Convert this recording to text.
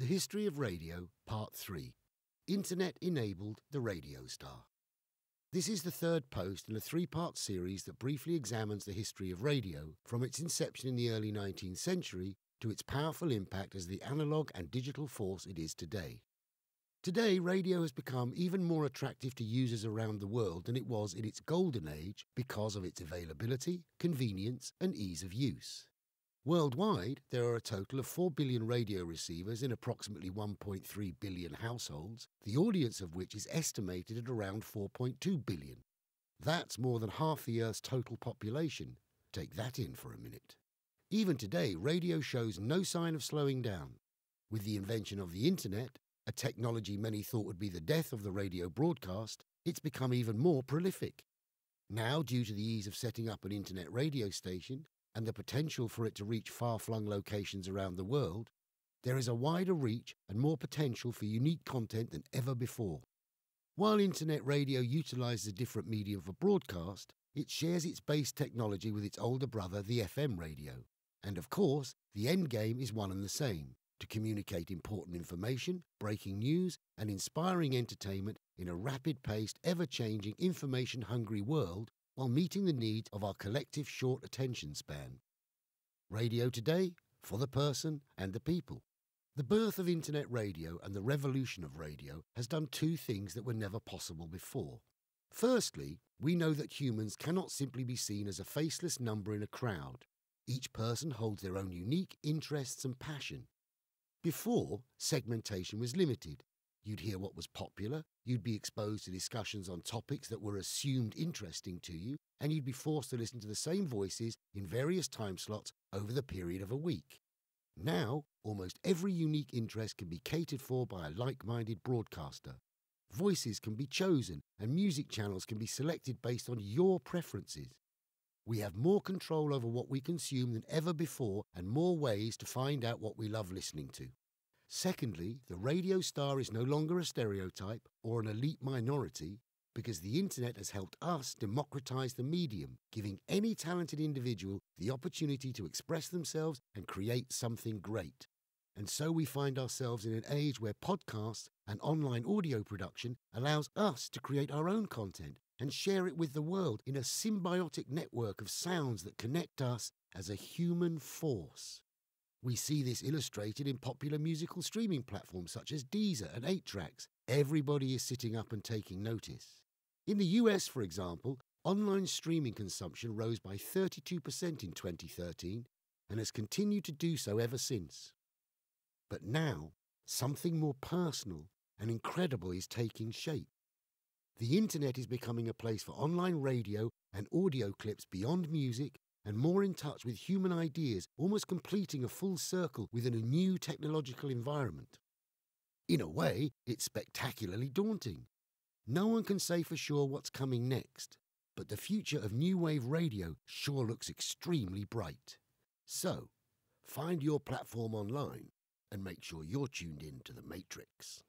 The History of Radio, Part 3. Internet enabled the radio star. This is the third post in a three-part series that briefly examines the history of radio from its inception in the early 19th century to its powerful impact as the analogue and digital force it is today. Today, radio has become even more attractive to users around the world than it was in its golden age because of its availability, convenience, and ease of use. Worldwide, there are a total of 4 billion radio receivers in approximately 1.3 billion households, the audience of which is estimated at around 4.2 billion. That's more than half the Earth's total population. Take that in for a minute. Even today, radio shows no sign of slowing down. With the invention of the Internet, a technology many thought would be the death of the radio broadcast, it's become even more prolific. Now, due to the ease of setting up an Internet radio station, and the potential for it to reach far-flung locations around the world, there is a wider reach and more potential for unique content than ever before. While Internet radio utilises a different medium for broadcast, it shares its base technology with its older brother, the FM radio. And of course, the end game is one and the same: to communicate important information, breaking news, and inspiring entertainment in a rapid-paced, ever-changing, information-hungry world, while meeting the needs of our collective short attention span. Radio today, for the person and the people. The birth of Internet radio and the revolution of radio has done two things that were never possible before. Firstly, we know that humans cannot simply be seen as a faceless number in a crowd. Each person holds their own unique interests and passion. Before, segmentation was limited. You'd hear what was popular, you'd be exposed to discussions on topics that were assumed interesting to you, and you'd be forced to listen to the same voices in various time slots over the period of a week. Now, almost every unique interest can be catered for by a like-minded broadcaster. Voices can be chosen, and music channels can be selected based on your preferences. We have more control over what we consume than ever before, and more ways to find out what we love listening to. Secondly, the radio star is no longer a stereotype or an elite minority because the Internet has helped us democratise the medium, giving any talented individual the opportunity to express themselves and create something great. And so we find ourselves in an age where podcasts and online audio production allows us to create our own content and share it with the world in a symbiotic network of sounds that connect us as a human force. We see this illustrated in popular musical streaming platforms such as Deezer and 8Tracks. Everybody is sitting up and taking notice. In the US, for example, online streaming consumption rose by 32% in 2013 and has continued to do so ever since. But now, something more personal and incredible is taking shape. The Internet is becoming a place for online radio and audio clips beyond music and more in touch with human ideas, almost completing a full circle within a new technological environment. In a way, it's spectacularly daunting. No one can say for sure what's coming next, but the future of new wave radio sure looks extremely bright. So, find your platform online and make sure you're tuned in to the Matrix.